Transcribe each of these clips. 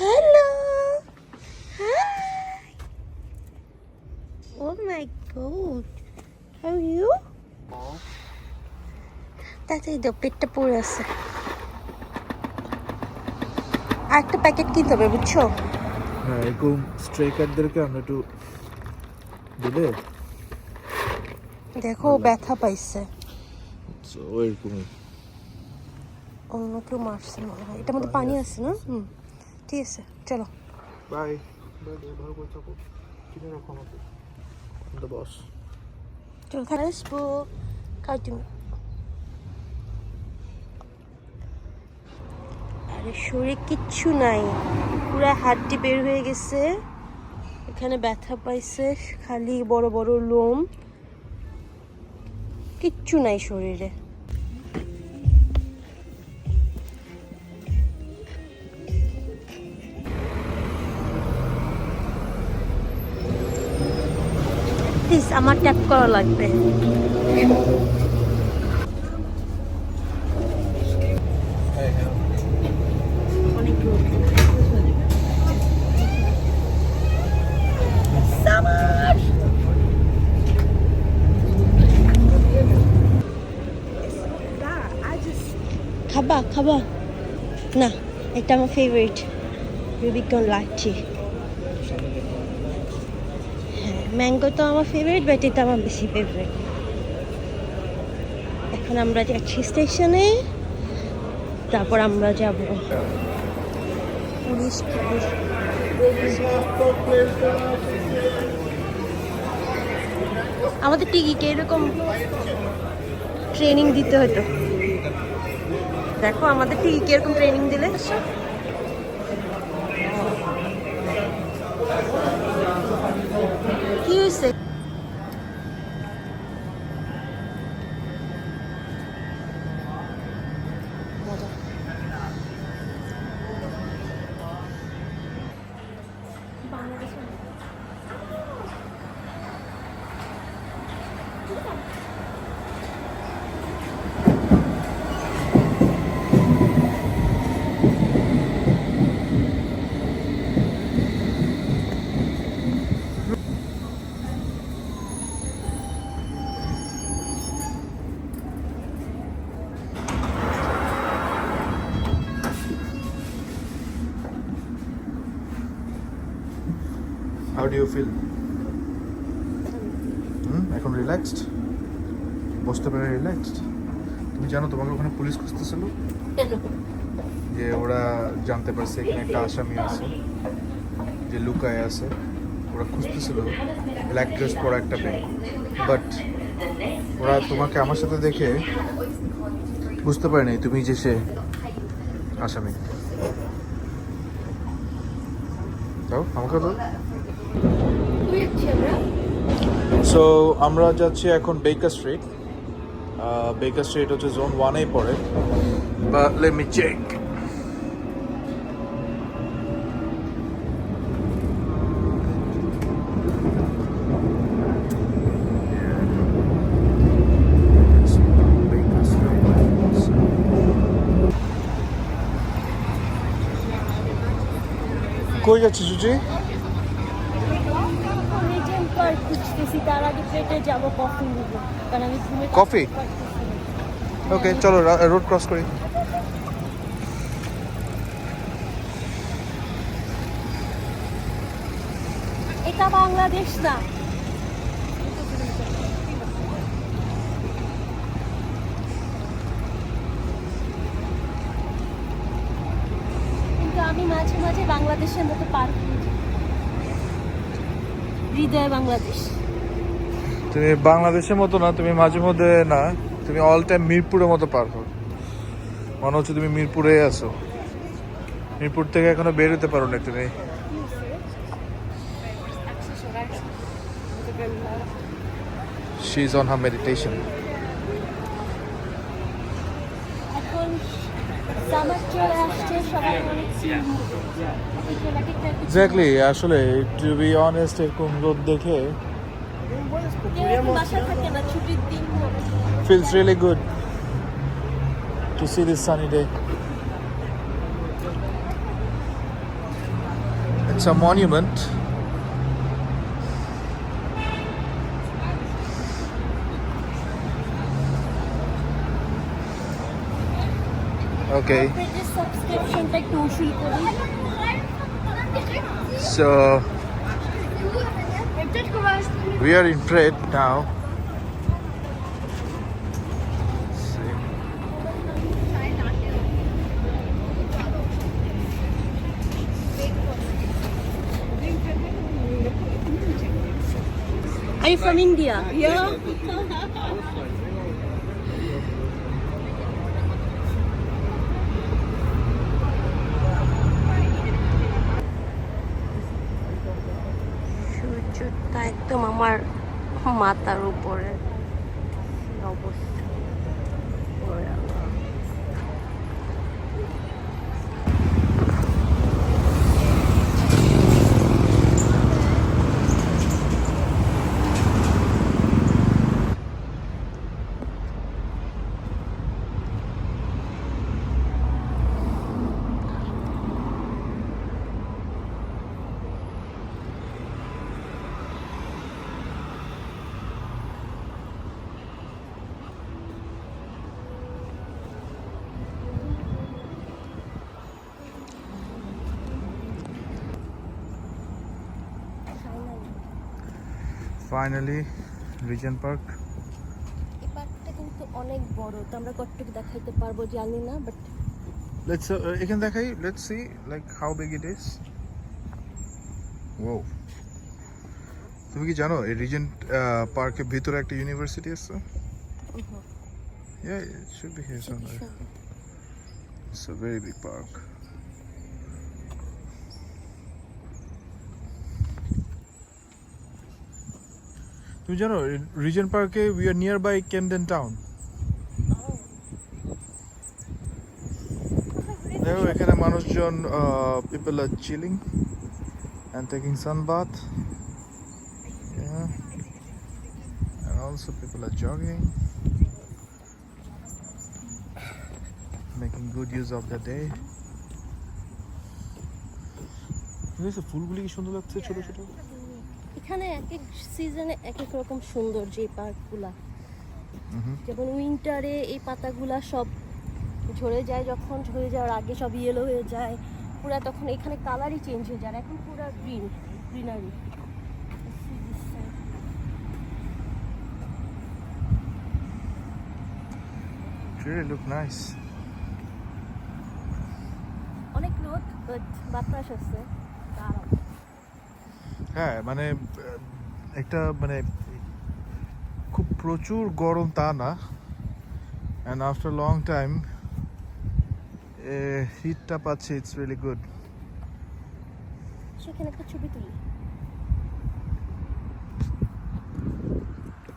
Hello. Hi. Oh my god. How are you? তাতেই তো পেটটা পড়ে আছে। একটা প্যাকেট কিনতে হবে বুঝছো? হ্যাঁ, এরকম স্ট্রাইকারদেরকে আমরা একটু দিলে দেখো ব্যথা পাইছে। ওইরকমই অন্য কেউ মারছে মনে হয়। এটার মধ্যে পানি আছে না? ঠিক আছে চলো। বাই বাই, ভালো করে থাকো, কিনে রাখো আমাকে দ্য বস। চলো আসবো, খাও তুমি। আরে শরীরে কিচ্ছু নাই, পুরো হাড্ডি বের হয়ে গেছে, এখানে ব্যথা পাইছে, খালি বড় বড় লোম, কিচ্ছু নাই শরীরে। প্লিজ আমার ট্যাপ করা লাগবে। অনেক রোদ। সামার খাবা খাবা না, এটা আমার ফেভারিট রুবিকন লাচ্ছি। হ্যাঁ, ম্যাঙ্গো তো আমার ফেভারিট, বাট এটা আমার বেশি ফেভারিট। এখন আমরা যাচ্ছি স্টেশনে, তারপর আমরা যাব পুলিশ। আমাদের টিকিকে এরকম ট্রেনিং দিতে হতো। দেখো আমাদের টিকিকে এরকম ট্রেনিং দিলে। কি হয়েছে? How do you feel? এখন রিল্যাক্সড, বসতে পারে রিল্যাক্সড। তুমি জানো তোমাকে ওখানে পুলিশ খুঁজতেছিল, যে ওরা জানতে পারছে এখানে একটা আসামি আছে যে লুকায় আছে, ওরা খুঁজতেছিল ব্ল্যাক ড্রেস পরা একটা মেয়ে, বাট ওরা তোমাকে আমার সাথে দেখে বুঝতে পারে নাই তুমি যে সে আসামি। দাও আমাকে দাও। সো আমরা যাচ্ছি এখন বেকার স্ট্রিট। বেকার স্ট্রিট হচ্ছে জোন 1-এ পড়ে, বাট লেট মি চেক। কই যাচ্ছি সুজি? কফি? ওকে চলো রোড ক্রস করি। এটা বাংলাদেশ না। কিন্তু আমি মাঝে মাঝে বাংলাদেশের মতো পার করি, হৃদয় বাংলাদেশ। তুমি বাংলাদেশের মতো না, তুমি মাঝে মধ্যে না, তুমি অল টাইম মিরপুরের মতো পার হো। মনে হচ্ছে তুমি মিরপুরে আছো, মিরপুর থেকে এখনো বের হতে পারো না তুমি। She is on her meditation. এখন সামার চলে আসছে, সবাই অনেক এক্স্যাক্টলি, আসলে টু বি অনেস্ট এরকম রোদ দেখে বাসায় থাকে না, ছুটির দিন feels really good to see this sunny day. It's a monument. Okay. So we are in Prague now. See. Are you from India? Yeah. সূর্যটা একদম আমার মাথার উপরে অবস্থা। ওরে আল্লাহ। Finally, Regent Park. এই পার্কটা কিন্তু অনেক বড়, তো আমরা কতটুকু দেখাইতে পারবো জানি না, বাট Let's again দেখাই. Let's see like how big it is. Wow. তুমি কি জানো এই রিজেন্ট পার্কের ভিতরে একটা ইউনিভার্সিটি আছে? Yeah, it should be here somewhere. It's a very big park. তুমি জানো রিজেন্ট পার্কে we are nearby Camden Town. দেখো এখানে মানুষজন people are chilling and taking sun bath. Yeah. And also people are jogging, making good use of the day. দেখো ফুলগুলি কি সুন্দর লাগছে, ছোট ছোট। এখানে এক এক সিজনে এক এক রকম সুন্দর যে পার্কগুলা, যেমন উইন্টারে এই পাতাগুলা সব ঝরে যায়, যখন ঝরে যাওয়ার আগে সব ইয়েলো হয়ে যায় পুরা, তখন এখানে কালারই চেঞ্জ হয়ে যায়, এখন পুরা গ্রিনারি। Really look nice. অনেক রোদ, বাট বাতাস আছে, আরাম। হ্যাঁ মানে একটা মানে খুব প্রচুর গরম তা না, and after a long time হিটটা পাচ্ছে, it's really good. সেখানে একটা ছবি তুলি।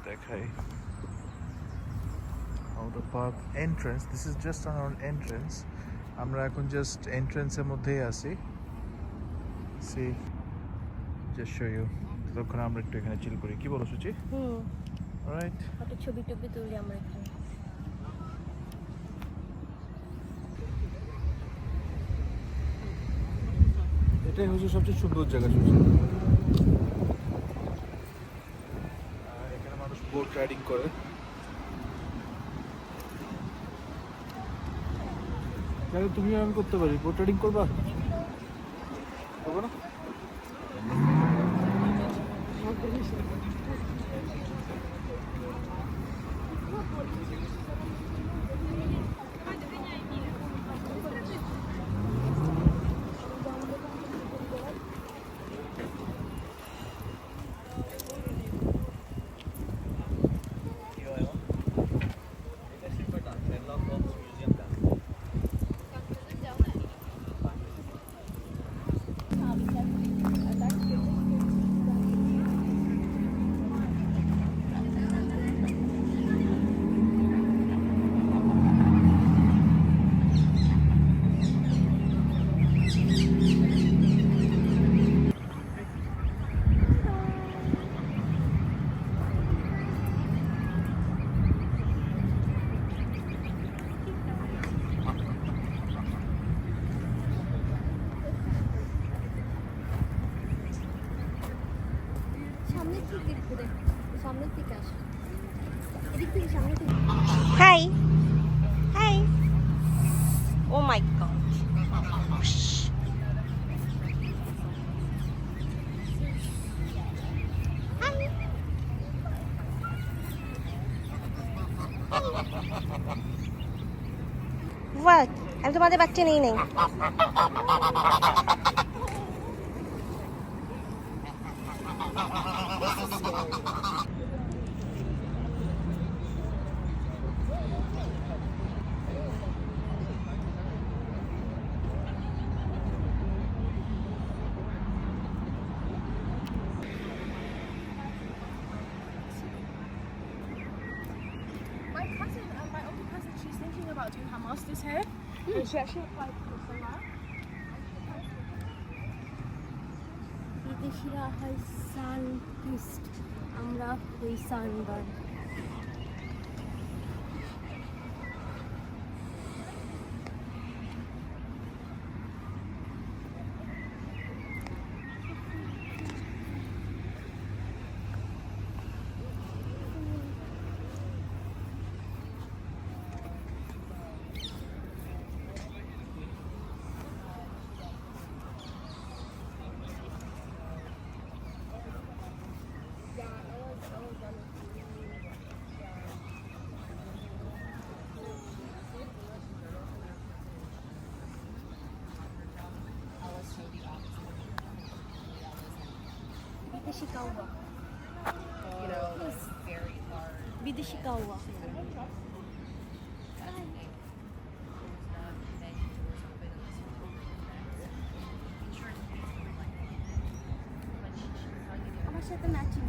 দেখাই out of park entrance, this is just our entrance. আমরা এখন জাস্ট এন্ট্রান্সের মধ্যেই আছি। See just show you. তখন আমরা একটু এখানে চিল করি, কি বলো সুচি? অলরাইট, একটা ছবি টবি তুলি আমরা এখানে। এটাই হচ্ছে সবচেয়ে সুন্দর জায়গা সুচি। এখানে মানুষ বোট রাইডিং করে। তাহলে তুমিও আমি করতে পারি, বোট রাইডিং করবা? করবো না? থেকে ঘুরে সামনের দিকে আসে এদিক থেকে সামনে থেকে Hi. Hi. Oh my god. What? আমি তোমাদের বাচ্চা নেই নেই My cousin, my older cousin, she's thinking about doing her master's here. And she actually applied for summer. বিদেশিরা হয় সানটিস্ট আমরা হই সানবার্ন বিদেশি কাউয়া বিদেশি কাউয়া আমার সাথে ম্যাচিং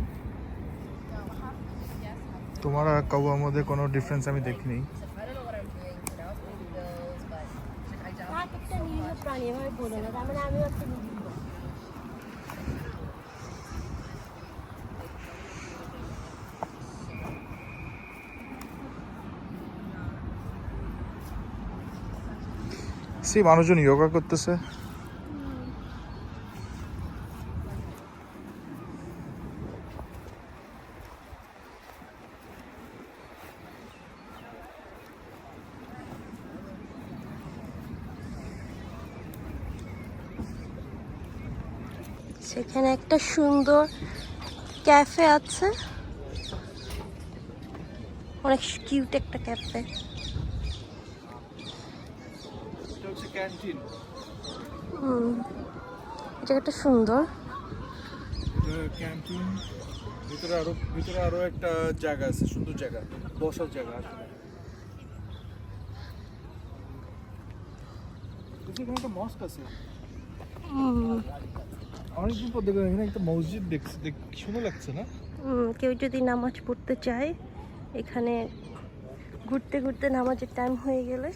তোমার আর কাউয়ার মধ্যে কোনো ডিফারেন্স আমি দেখিনি। কাক একটা নিরীহ প্রাণী আমার বলো না তার মানে আমিও একটা নিরীহ সে মানুষজন যোগা করতেছে। সেখানে একটা সুন্দর ক্যাফে আছে অনেক কিউট একটা ক্যাফে এটা হচ্ছে ক্যান্টিন। এটা একটা সুন্দর ক্যান্টিন ভিতরে আরো একটা জায়গা আছে, সুন্দর জায়গা, বসার জায়গা আসলে। এখানে একটা মস্ক আছে। অনেকদিন পর দেখলাম এখানে একটা মসজিদ দেখছি, সুন্দর লাগছে না? কেউ যদি নামাজ পড়তে চায় এখানে ঘুরতে ঘুরতে নামাজের টাইম হয়ে গেলে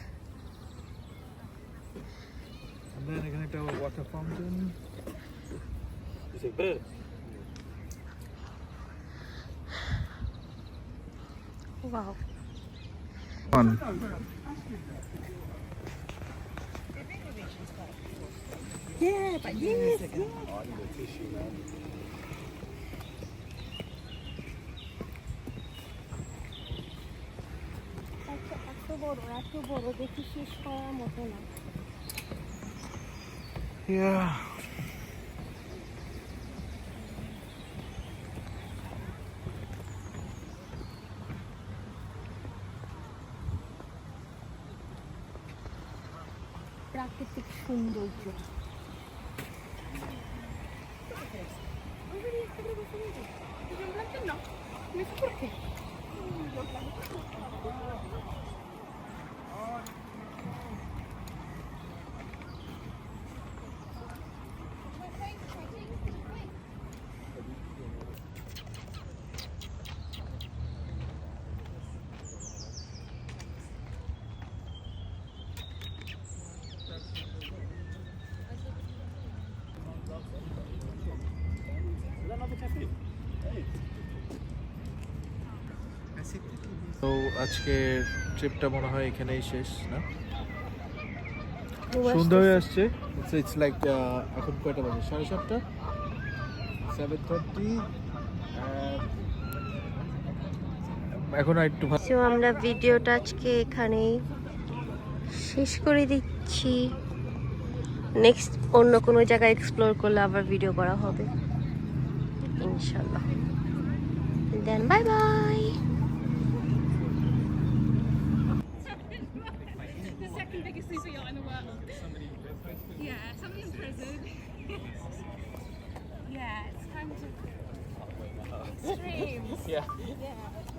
এখানে একটা water fountain. Wow Yeah, but yes, yeah. এত বড় দেখি শেষ করার মতো না Yeah. প্রাকৃতিক সৌন্দর্য তো আজকের ট্রিপটা মনে হয় এখানেই শেষ না? সন্ধ্যা হয়ে আসছে। ইটস লাইক এখন কয়টা বাজে? 7:30 7:30 এখন আর একটু সো আমরা ভিডিওটা আজকে এখানেই শেষ করে দিচ্ছি। নেক্সট অন্য কোনো জায়গায় এক্সপ্লোর করলে আবার ভিডিও করা হবে ইনশাল্লাহ। Then bye bye. The second biggest super yacht in the world. Yeah, somebody in prison. Yeah, it's time to. Extreme. Yeah. Yeah.